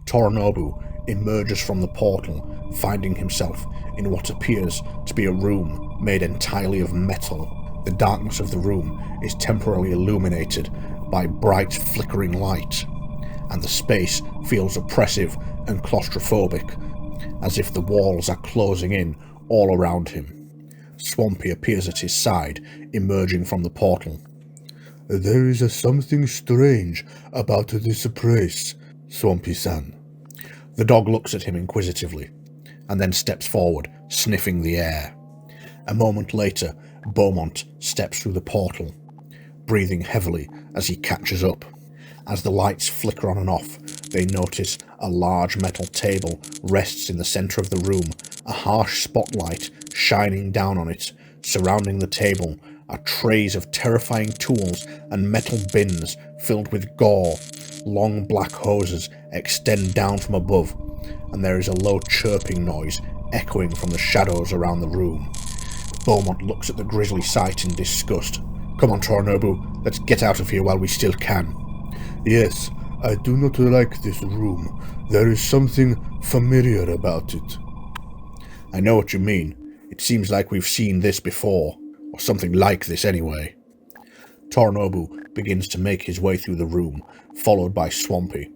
Torinobu emerges from the portal, finding himself in what appears to be a room made entirely of metal. The darkness of the room is temporarily illuminated by bright flickering light, and the space feels oppressive and claustrophobic, as if the walls are closing in all around him. Swampy appears at his side, emerging from the portal. "There is something strange about this place, Swampy-san." The dog looks at him inquisitively, and then steps forward, sniffing the air. A moment later, Beaumont steps through the portal, breathing heavily as he catches up. As the lights flicker on and off, they notice a large metal table rests in the centre of the room, a harsh spotlight shining down on it. Surrounding the table are trays of terrifying tools and metal bins filled with gore. Long black hoses extend down from above, and there is a low chirping noise echoing from the shadows around the room. Beaumont looks at the grisly sight in disgust. "Come on, Torinobu, let's get out of here while we still can." "Yes, I do not like this room. There is something familiar about it." "I know what you mean. It seems like we've seen this before, or something like this anyway." Torinobu begins to make his way through the room, followed by Swampy,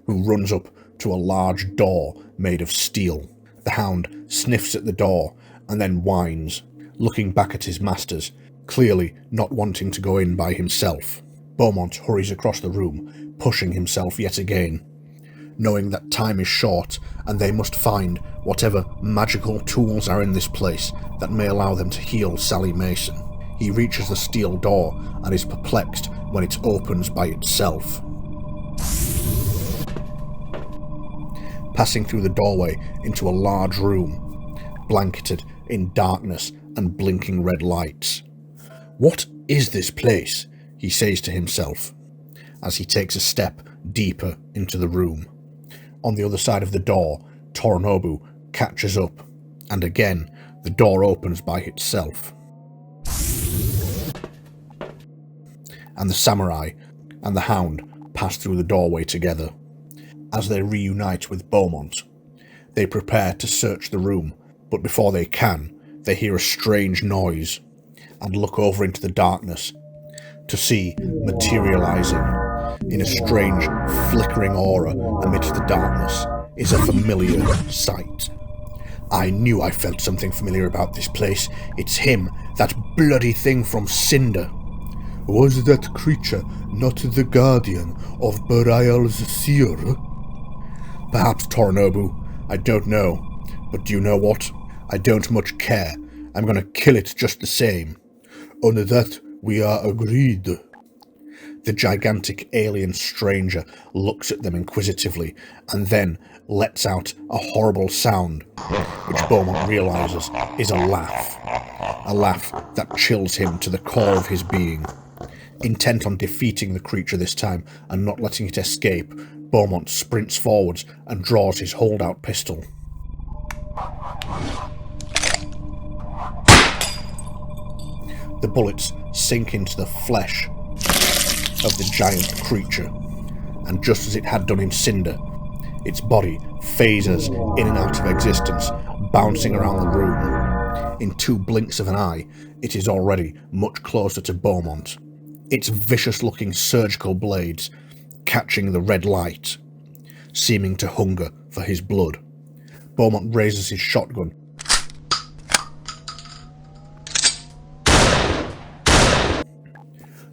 who runs up to a large door made of steel. The hound sniffs at the door and then whines, looking back at his masters, clearly not wanting to go in by himself. Beaumont hurries across the room, pushing himself yet again. Knowing that time is short and they must find whatever magical tools are in this place that may allow them to heal Sally Mason, he reaches the steel door and is perplexed when it opens by itself. Passing through the doorway into a large room, blanketed in darkness and blinking red lights. "What is this place?" he says to himself, as he takes a step deeper into the room. On the other side of the door, Torinobu catches up, and again the door opens by itself. And the samurai and the hound pass through the doorway together. As they reunite with Beaumont, they prepare to search the room, but before they can, they hear a strange noise and look over into the darkness to see materializing in a strange flickering aura amidst the darkness is a familiar sight. "I knew I felt something familiar about this place. It's him, that bloody thing from Cinder." "Was that creature not the guardian of Burial's seer?" "Perhaps, Torinobu. I don't know. But do you know what? I don't much care. I'm gonna kill it just the same." "On that we are agreed." The gigantic alien stranger looks at them inquisitively and then lets out a horrible sound, which Beaumont realizes is a laugh that chills him to the core of his being. Intent on defeating the creature this time and not letting it escape, Beaumont sprints forwards and draws his holdout pistol. The bullets sink into the flesh of the giant creature, and just as it had done in Cinder, its body phases in and out of existence, bouncing around the room. In 2 blinks of an eye, it is already much closer to Beaumont, its vicious-looking surgical blades catching the red light, seeming to hunger for his blood. Beaumont raises his shotgun.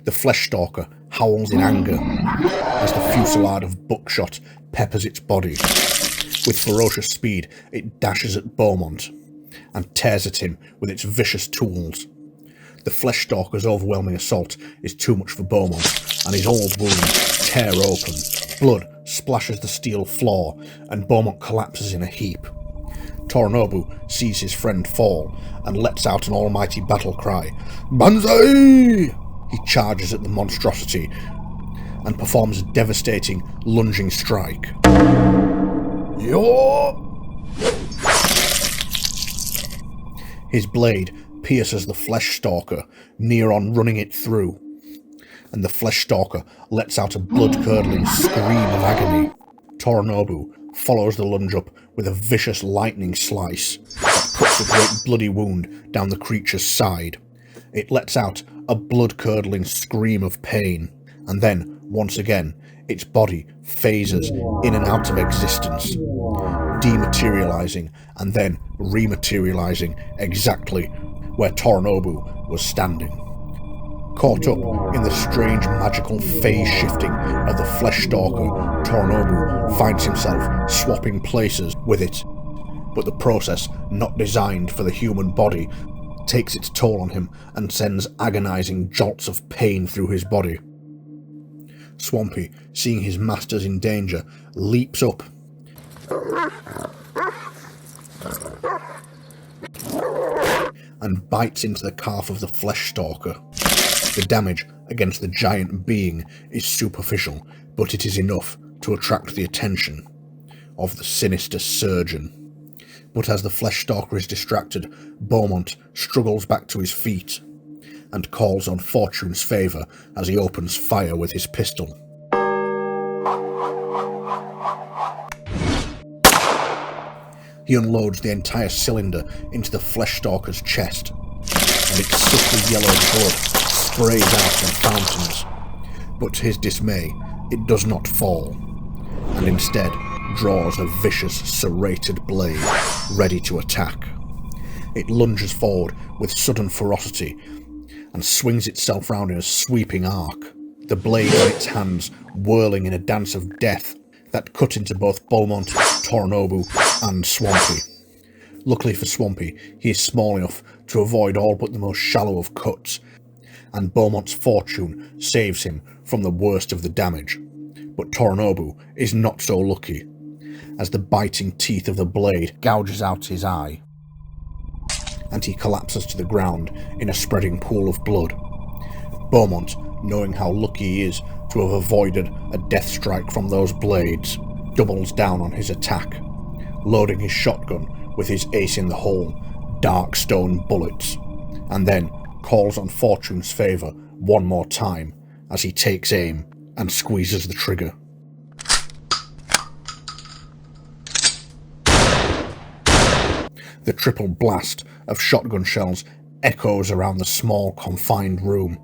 The flesh-stalker howls in anger as the fusillade of buckshot peppers its body. With ferocious speed, it dashes at Beaumont and tears at him with its vicious tools. The flesh-stalker's overwhelming assault is too much for Beaumont, and his old wounds tear open. Blood splashes the steel floor, and Beaumont collapses in a heap. Torinobu sees his friend fall and lets out an almighty battle cry. "Banzai!" He charges at the monstrosity and performs a devastating lunging strike. Yo! His blade pierces the flesh-stalker, near on running it through, and the flesh-stalker lets out a blood-curdling scream of agony. Torinobu follows the lunge up with a vicious lightning slice that cuts a great bloody wound down the creature's side. It lets out a blood-curdling scream of pain, and then, once again, its body phases in and out of existence, dematerializing and then rematerializing exactly where Torinobu was standing. Caught up in the strange magical phase shifting of the flesh stalker, Torinobu finds himself swapping places with it, but the process not designed for the human body takes its toll on him and sends agonizing jolts of pain through his body. Swampy, seeing his masters in danger, leaps up and bites into the calf of the flesh stalker. The damage against the giant being is superficial, but it is enough to attract the attention of the sinister surgeon. But as the flesh stalker is distracted, Beaumont struggles back to his feet and calls on fortune's favour as he opens fire with his pistol. He unloads the entire cylinder into the flesh stalker's chest, and its sickly yellow blood sprays out in fountains. But to his dismay, it does not fall, and instead draws a vicious, serrated blade, ready to attack. It lunges forward with sudden ferocity, and swings itself round in a sweeping arc, the blade in its hands whirling in a dance of death that cut into both Beaumont, Torinobu, and Swampy. Luckily for Swampy, he is small enough to avoid all but the most shallow of cuts, and Beaumont's fortune saves him from the worst of the damage. But Torinobu is not so lucky, as the biting teeth of the blade gouges out his eye, and he collapses to the ground in a spreading pool of blood. Beaumont, knowing how lucky he is to have avoided a death strike from those blades, doubles down on his attack, loading his shotgun with his ace in the hole, dark stone bullets, and then calls on fortune's favour one more time as he takes aim and squeezes the trigger. The triple blast of shotgun shells echoes around the small, confined room,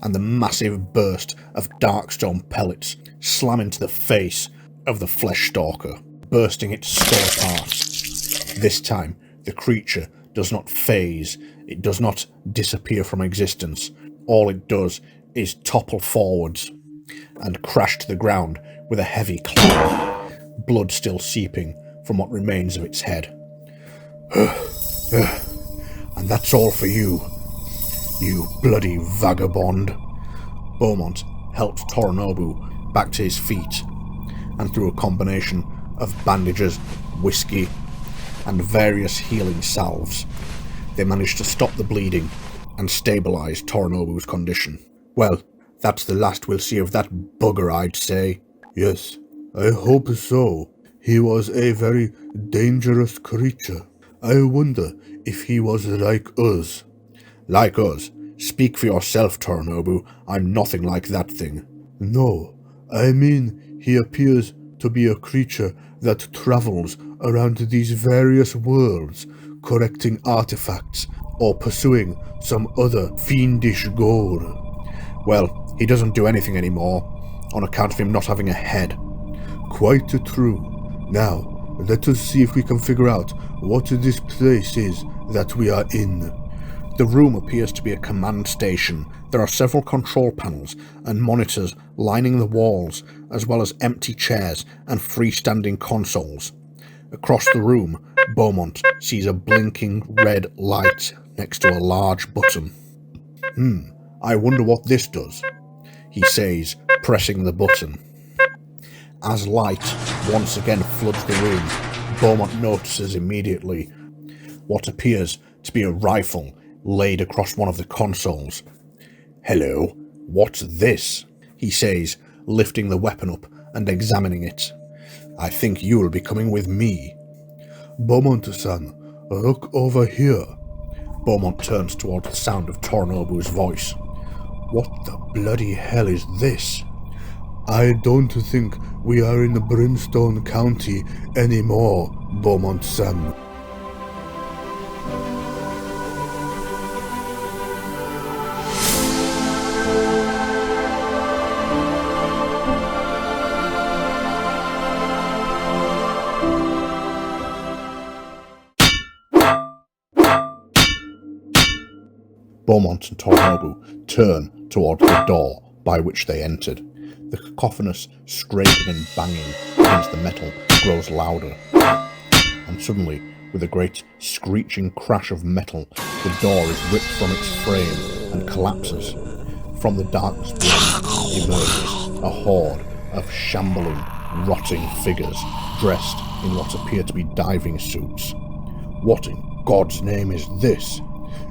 and the massive burst of darkstone pellets slam into the face of the flesh stalker, bursting its skull apart. This time, the creature does not phase, it does not disappear from existence. All it does is topple forwards and crash to the ground with a heavy clang, blood still seeping from what remains of its head. And that's all for you, you bloody vagabond. Beaumont helped Torinobu back to his feet, and through a combination of bandages, whiskey, and various healing salves, they managed to stop the bleeding and stabilise Torinobu's condition. Well, that's the last we'll see of that bugger, I'd say. Yes, I hope so. He was a very dangerous creature. I wonder if he was like us. Like us? Speak for yourself, Torinobu. I'm nothing like that thing. No, I mean he appears to be a creature that travels around these various worlds, collecting artifacts or pursuing some other fiendish goal. Well, he doesn't do anything anymore, on account of him not having a head. Quite true. Now, let us see if we can figure out what this place is that we are in. The room appears to be a command station. There are several control panels and monitors lining the walls, as well as empty chairs and freestanding consoles. Across the room, Beaumont sees a blinking red light next to a large button. I wonder what this does, he says, pressing the button. As light once again floods the room, Beaumont notices immediately what appears to be a rifle laid across one of the consoles. Hello, what's this? He says, lifting the weapon up and examining it. I think you'll be coming with me. Beaumont-san, look over here. Beaumont turns towards the sound of Torinobu's voice. What the bloody hell is this? I don't think we are in Brimstone County anymore, Beaumont-san. Beaumont and Torinobu turn towards the door by which they entered. The cacophonous scraping and banging against the metal grows louder, and suddenly, with a great screeching crash of metal, the door is ripped from its frame and collapses. From the darkness beyond emerges a horde of shambling, rotting figures dressed in what appear to be diving suits. What in God's name is this?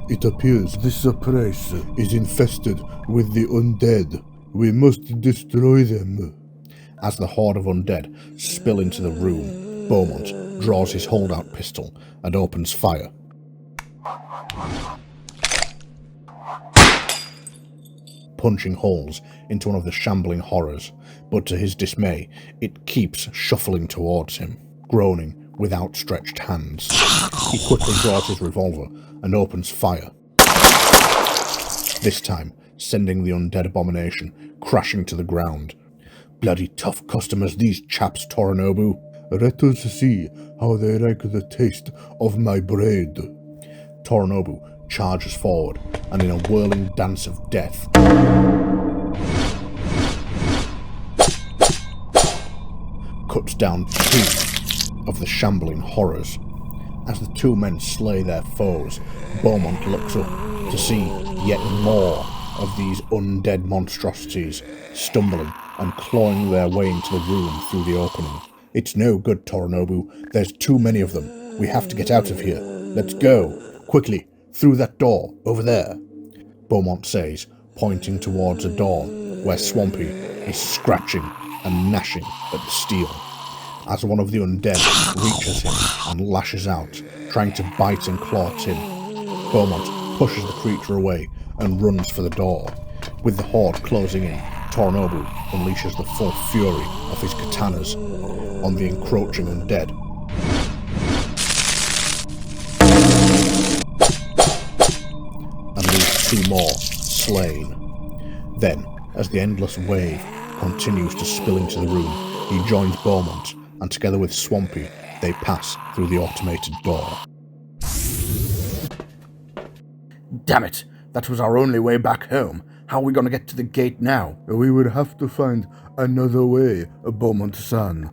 It appears this place is infested with the undead. We must destroy them. As the horde of undead spill into the room, Beaumont draws his holdout pistol and opens fire. Punching holes into one of the shambling horrors, but to his dismay, it keeps shuffling towards him, groaning with outstretched hands. He quickly draws his revolver and opens fire, this time sending the undead abomination crashing to the ground. Bloody tough customers, these chaps, Torinobu. Let us see how they like the taste of my bread. Torinobu charges forward, and in a whirling dance of death, cuts down two of the shambling horrors. As the two men slay their foes, Beaumont looks up to see yet more of these undead monstrosities stumbling and clawing their way into the room through the opening. It's no good, Torinobu. There's too many of them. We have to get out of here. Let's go. Quickly, through that door, over there, Beaumont says, pointing towards a door where Swampy is scratching and gnashing at the steel. As one of the undead reaches him and lashes out, trying to bite and claw Tim, Beaumont pushes the creature away and runs for the door. With the horde closing in, Torinobu unleashes the full fury of his katanas on the encroaching undead. And leaves two more slain. Then, as the endless wave continues to spill into the room, he joins Beaumont, and together with Swampy, they pass through the automated door. Damn it! That was our only way back home. How are we going to get to the gate now? We would have to find another way, Beaumont-san.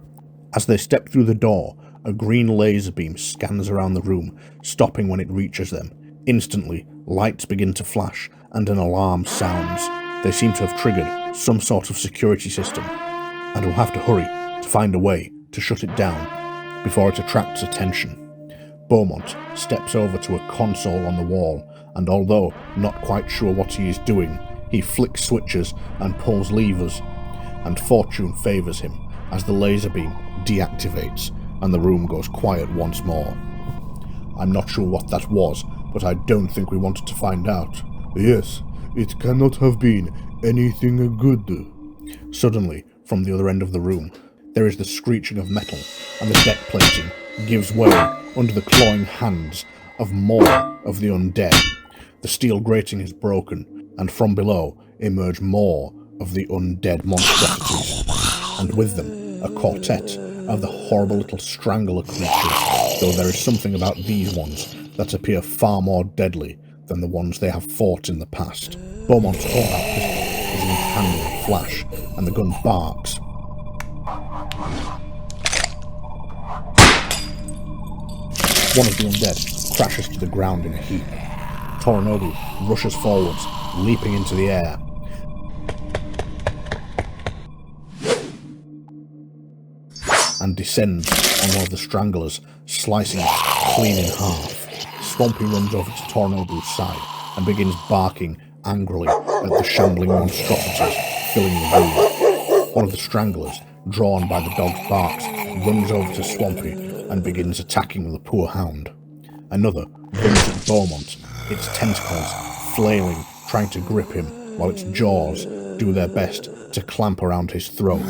As they step through the door, a green laser beam scans around the room, stopping when it reaches them. Instantly, lights begin to flash, and an alarm sounds. They seem to have triggered some sort of security system, and will have to hurry to find a way to shut it down before it attracts attention. Beaumont steps over to a console on the wall, and although not quite sure what he is doing, he flicks switches and pulls levers, and fortune favours him as the laser beam deactivates and the room goes quiet once more. I'm not sure what that was, but I don't think we wanted to find out. Yes, it cannot have been anything good. Suddenly, from the other end of the room, there is the screeching of metal, and the deck plating gives way under the clawing hands of more of the undead. The steel grating is broken, and from below emerge more of the undead monstrosities, and with them a quartet of the horrible little strangler creatures, though there is something about these ones that appear far more deadly than the ones they have fought in the past. Beaumont's holdout pistol is in his hand with a flash, and the gun barks. One of the undead crashes to the ground in a heap. Torinobu rushes forwards, leaping into the air. And descends on one of the stranglers, slicing it clean in half. Swampy runs over to Torinobu's side and begins barking angrily at the shambling monstrosities filling the room. One of the stranglers, drawn by the dog's barks, runs over to Swampy and begins attacking the poor hound. Another runs at Beaumont, its tentacles flailing, trying to grip him, while its jaws do their best to clamp around his throat,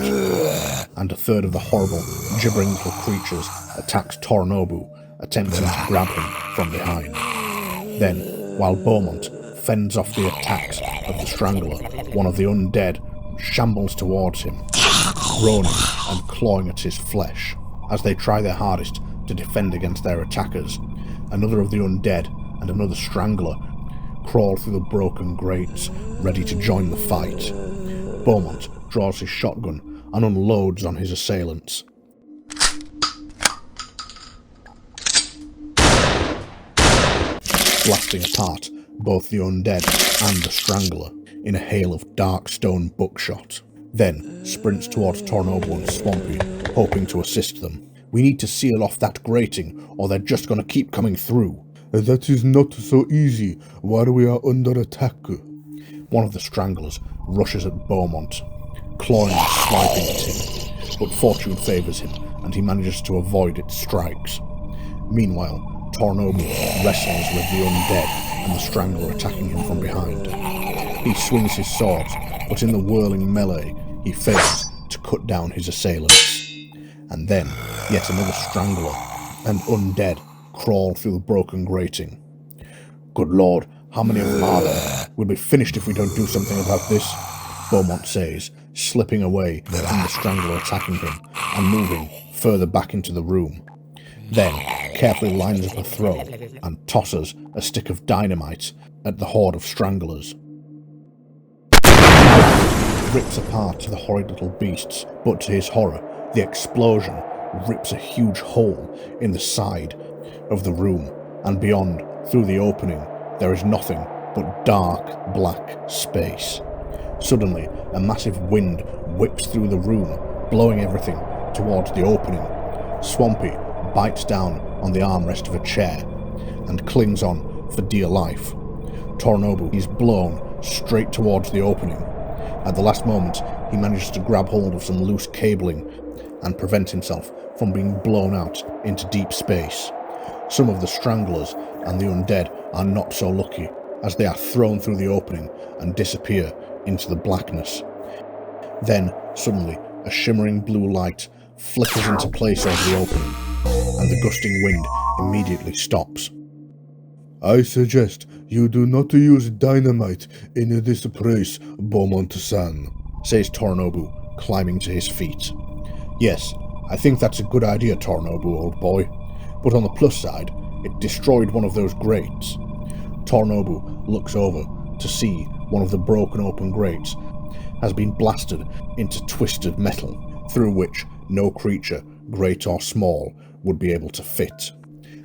and a third of the horrible, gibbering little creatures attacks Torinobu, attempting to grab him from behind. Then, while Beaumont fends off the attacks of the Strangler, one of the undead shambles towards him, groaning and clawing at his flesh. As they try their hardest to defend against their attackers, another of the undead and another Strangler crawl through the broken grates, ready to join the fight. Beaumont draws his shotgun and unloads on his assailants. Blasting apart both the undead and the Strangler in a hail of dark stone buckshot. Then sprints towards Torinobu and Swampy, hoping to assist them. "We need to seal off that grating, or they're just gonna keep coming through." "That is not so easy while we are under attack." One of the Stranglers rushes at Beaumont, clawing and swiping at him, but fortune favours him and he manages to avoid its strikes. Meanwhile, Torinobu wrestles with the undead and the Strangler attacking him from behind. He swings his sword, but in the whirling melee, he fails to cut down his assailants. And then, yet another Strangler and undead crawl through the broken grating. "Good Lord, how many of them are there? We'll be finished if we don't do something about this," Beaumont says, slipping away from the Strangler attacking him and moving further back into the room. Then carefully lines up a throw and tosses a stick of dynamite at the horde of Stranglers. Rips apart the horrid little beasts, but to his horror, the explosion rips a huge hole in the side of the room, and beyond, through the opening, there is nothing but dark, black space. Suddenly, a massive wind whips through the room, blowing everything towards the opening. Swampy bites down on the armrest of a chair and clings on for dear life. Torinobu is blown straight towards the opening. At the last moment, he manages to grab hold of some loose cabling and prevent himself from being blown out into deep space. Some of the Stranglers and the undead are not so lucky, as they are thrown through the opening and disappear into the blackness. Then, suddenly, a shimmering blue light flickers into place over the opening, and the gusting wind immediately stops. "I suggest you do not use dynamite in this place, Beaumont-san," says Torinobu, climbing to his feet. "Yes, I think that's a good idea, Torinobu, old boy. But on the plus side, it destroyed one of those grates." Torinobu looks over to see one of the broken open grates has been blasted into twisted metal, through which no creature, great or small, would be able to fit.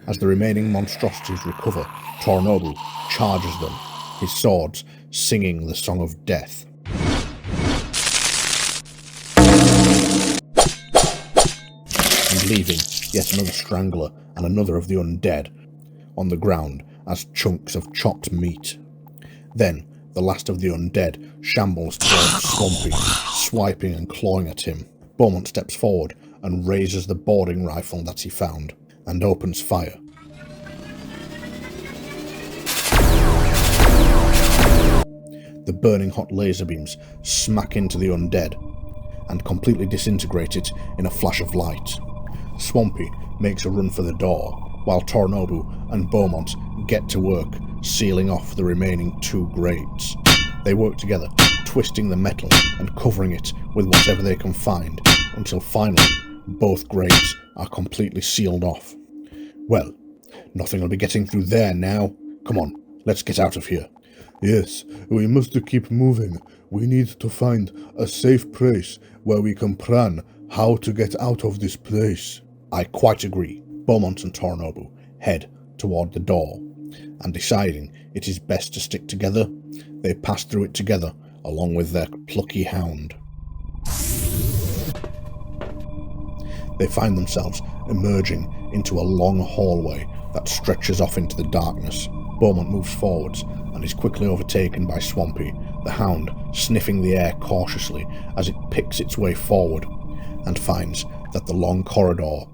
As the remaining monstrosities recover, Torinobu charges them, his swords singing the song of death. And leaving yet another Strangler and another of the undead on the ground as chunks of chopped meat. Then the last of the undead shambles towards Swampy, swiping and clawing at him. Beaumont steps forward and raises the boarding rifle that he found, and opens fire. The burning hot laser beams smack into the undead, and completely disintegrate it in a flash of light. Swampy makes a run for the door, while Torinobu and Beaumont get to work sealing off the remaining two grates. They work together, twisting the metal and covering it with whatever they can find, until finally both grates are completely sealed off. Well, nothing will be getting through there now. Come on, let's get out of here. "Yes, we must keep moving. We need to find a safe place where we can plan how to get out of this place." I quite agree. Beaumont and Torinobu head toward the door, and deciding it is best to stick together, they pass through it together along with their plucky hound. They find themselves emerging into a long hallway that stretches off into the darkness. Beaumont moves forwards and is quickly overtaken by Swampy, the hound sniffing the air cautiously as it picks its way forward, and finds that the long corridor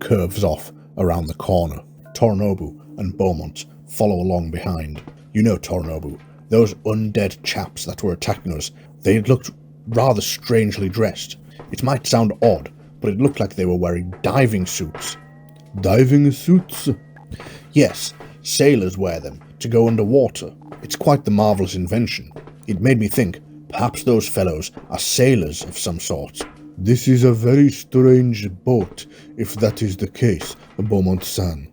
curves off around the corner. Torinobu and Beaumont follow along behind. "You know, Torinobu, those undead chaps that were attacking us, They looked rather strangely dressed. It might sound odd, but it looked like they were wearing diving suits. Diving suits? Yes, sailors wear them to go underwater. It's quite the marvellous invention. It made me think, perhaps those fellows are sailors of some sort. This is a very strange boat, if that is the case, Beaumont-san.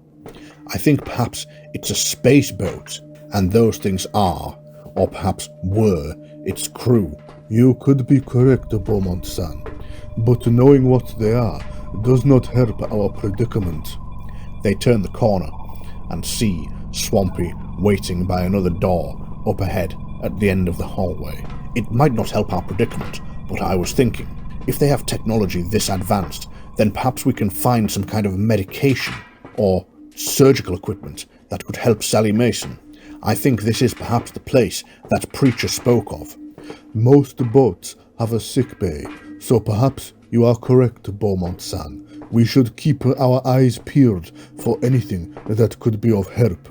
I think perhaps it's a space boat, and those things are, or perhaps were, its crew. You could be correct, Beaumont-san, but knowing what they are does not help our predicament. They turn the corner and see Swampy waiting by another door up ahead at the end of the hallway. It might not help our predicament, but I was thinking, if they have technology this advanced, then perhaps we can find some kind of medication or surgical equipment that could help Sally Mason. I think this is perhaps the place that Preacher spoke of. Most boats have a sick bay, so perhaps you are correct, Beaumont-san. We should keep our eyes peeled for anything that could be of help.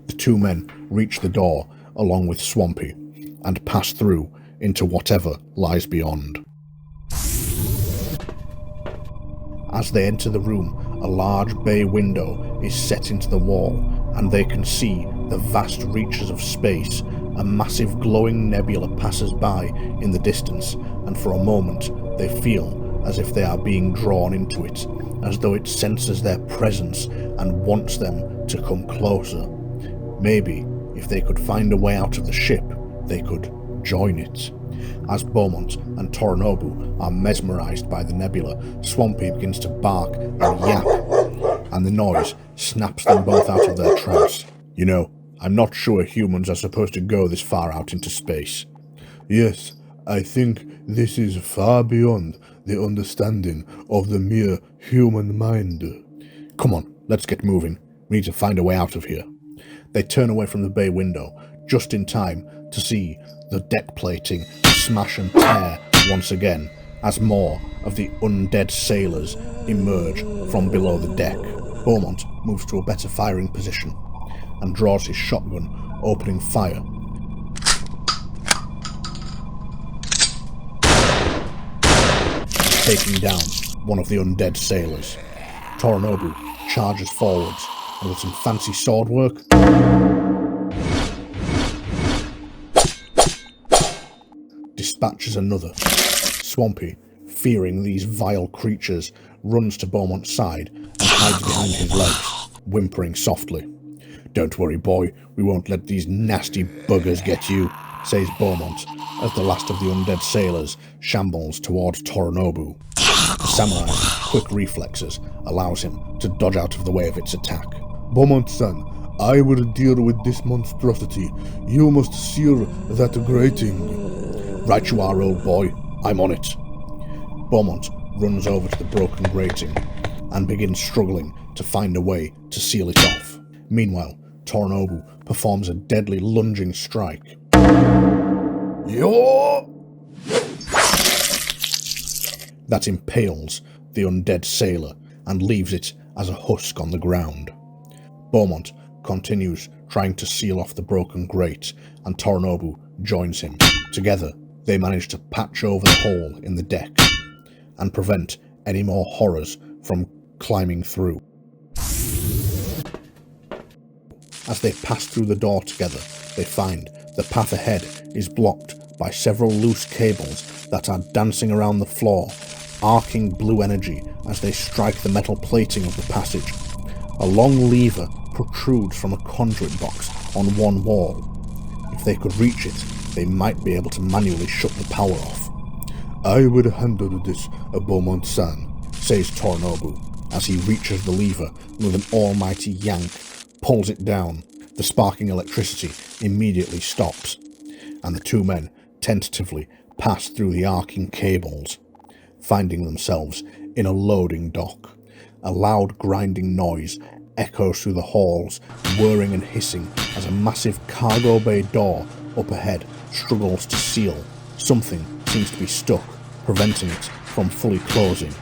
The two men reach the door along with Swampy and pass through into whatever lies beyond. As they enter the room, a large bay window is set into the wall, and they can see the vast reaches of space. A massive glowing nebula passes by in the distance, and for a moment they feel as if they are being drawn into it, as though it senses their presence and wants them to come closer. Maybe, if they could find a way out of the ship, they could join it. As Beaumont and Torinobu are mesmerized by the nebula, Swampy begins to bark and yap, and the noise snaps them both out of their trance. You know, I'm not sure humans are supposed to go this far out into space. Yes, I think this is far beyond the understanding of the mere human mind. Come on, let's get moving. We need to find a way out of here. They turn away from the bay window, just in time to see the deck plating smash and tear once again as more of the undead sailors emerge from below the deck. Beaumont moves to a better firing position and draws his shotgun, opening fire. Taking down one of the undead sailors. Torinobu charges forwards, and with some fancy sword work, dispatches another. Swampy, fearing these vile creatures, runs to Beaumont's side and hides behind his legs, whimpering softly. "Don't worry, boy, we won't let these nasty buggers get you," says Beaumont, as the last of the undead sailors shambles towards Torinobu. The samurai's quick reflexes allows him to dodge out of the way of its attack. Beaumont-san, I will deal with this monstrosity. You must seal that grating. Right you are, old boy. I'm on it. Beaumont runs over to the broken grating and begins struggling to find a way to seal it off. Meanwhile, Torinobu performs a deadly lunging strike. Yo! That impales the undead sailor and leaves it as a husk on the ground. Beaumont continues trying to seal off the broken grate, and Torinobu joins him. Together, they manage to patch over the hole in the deck and prevent any more horrors from climbing through. As they pass through the door together, they find the path ahead is blocked by several loose cables that are dancing around the floor, arcing blue energy as they strike the metal plating of the passage. A long lever protrudes from a conduit box on one wall. If they could reach it, they might be able to manually shut the power off. I will handle this, Beaumont-san, says Torinobu, as he reaches the lever and with an almighty yank pulls it down. The sparking electricity immediately stops, and the two men tentatively pass through the arcing cables, finding themselves in a loading dock. A loud grinding noise echoes through the halls, whirring and hissing as a massive cargo bay door up ahead struggles to seal. Something seems to be stuck, preventing it from fully closing.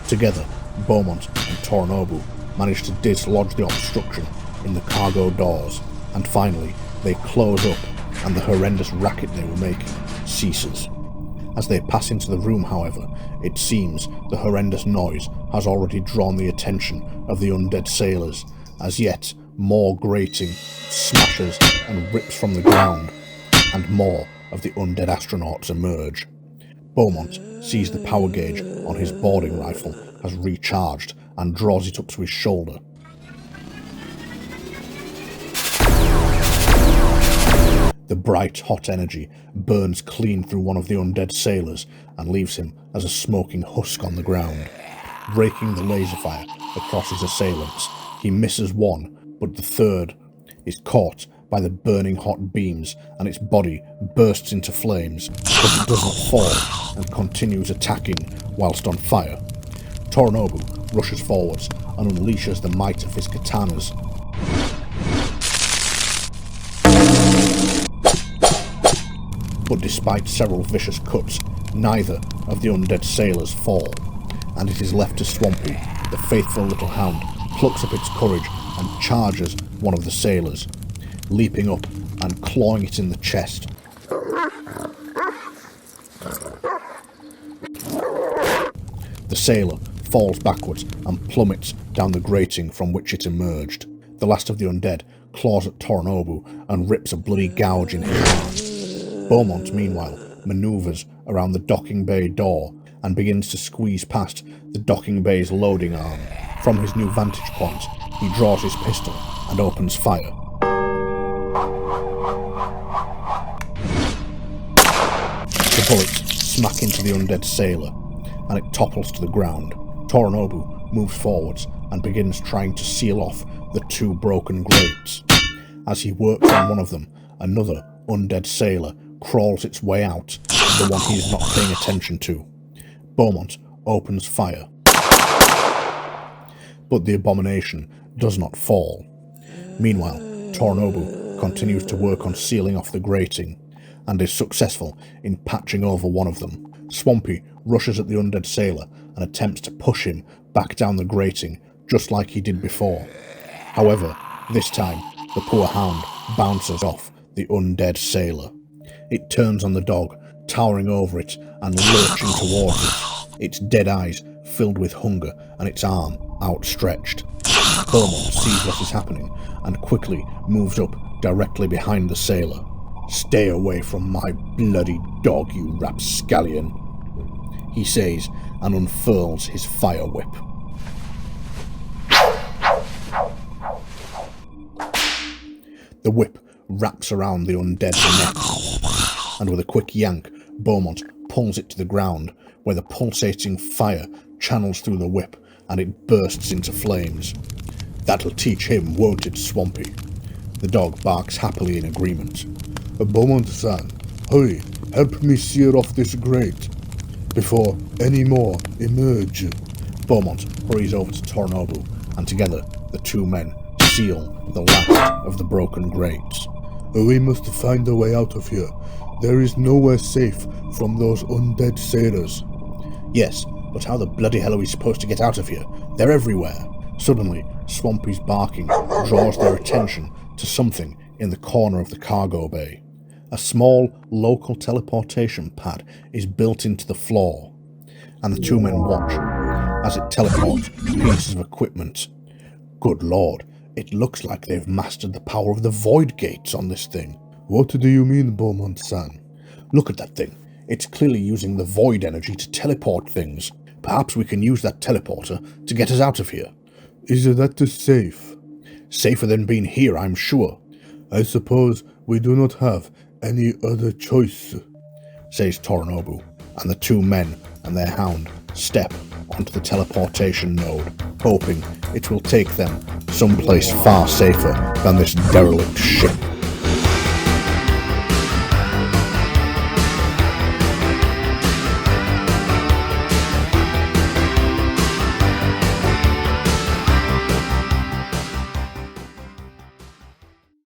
Together, Beaumont and Torinobu manage to dislodge the obstruction in the cargo doors, and finally they close up, and the horrendous racket they were making ceases. As they pass into the room, however, it seems the horrendous noise has already drawn the attention of the undead sailors, as yet more grating smashes and rips from the ground, and more of the undead astronauts emerge. Beaumont sees the power gauge on his boarding rifle has recharged and draws it up to his shoulder. The bright, hot energy burns clean through one of the undead sailors and leaves him as a smoking husk on the ground. Raking the laser fire across his assailants, he misses one, but the third is caught by the burning hot beams and its body bursts into flames, but it does not fall and continues attacking whilst on fire. Torinobu rushes forwards and unleashes the might of his katanas. But despite several vicious cuts, neither of the undead sailors fall, and it is left to Swampy. The faithful little hound plucks up its courage and charges one of the sailors, leaping up and clawing it in the chest. The sailor falls backwards and plummets down the grating from which it emerged. The last of the undead claws at Torinobu and rips a bloody gouge in his heart. Beaumont, meanwhile, manoeuvres around the docking bay door and begins to squeeze past the docking bay's loading arm. From his new vantage point, he draws his pistol and opens fire. The bullets smack into the undead sailor, and it topples to the ground. Torinobu moves forwards and begins trying to seal off the two broken grates. As he works on one of them, another undead sailor crawls its way out, the one he is not paying attention to. Beaumont opens fire, but the abomination does not fall. Meanwhile, Torinobu continues to work on sealing off the grating, and is successful in patching over one of them. Swampy rushes at the undead sailor and attempts to push him back down the grating, just like he did before. However, this time, the poor hound bounces off the undead sailor. It turns on the dog, towering over it and lurching towards it, its dead eyes filled with hunger and its arm outstretched. Beaumont sees what is happening and quickly moves up directly behind the sailor. "Stay away from my bloody dog, you rapscallion," he says and unfurls his fire whip. The whip wraps around the undead's neck, and with a quick yank, Beaumont pulls it to the ground, where the pulsating fire channels through the whip and it bursts into flames. "That'll teach him, won't it, Swampy?" The dog barks happily in agreement. Beaumont-san, hurry, help me sear off this grate before any more emerge. Beaumont hurries over to Torinobu, and together the two men seal the last of the broken grates. We must find a way out of here. There is nowhere safe from those undead sailors. Yes, but how the bloody hell are we supposed to get out of here? They're everywhere. Suddenly, Swampy's barking draws their attention to something in the corner of the cargo bay. A small local teleportation pad is built into the floor, and the two men watch as it teleports pieces of equipment. Good lord, it looks like they've mastered the power of the void gates on this thing. What do you mean, Beaumont-san? Look at that thing. It's clearly using the void energy to teleport things. Perhaps we can use that teleporter to get us out of here. Is that safe? Safer than being here, I'm sure. I suppose we do not have any other choice, says Torinobu, and the two men and their hound step onto the teleportation node, hoping it will take them someplace far safer than this derelict ship.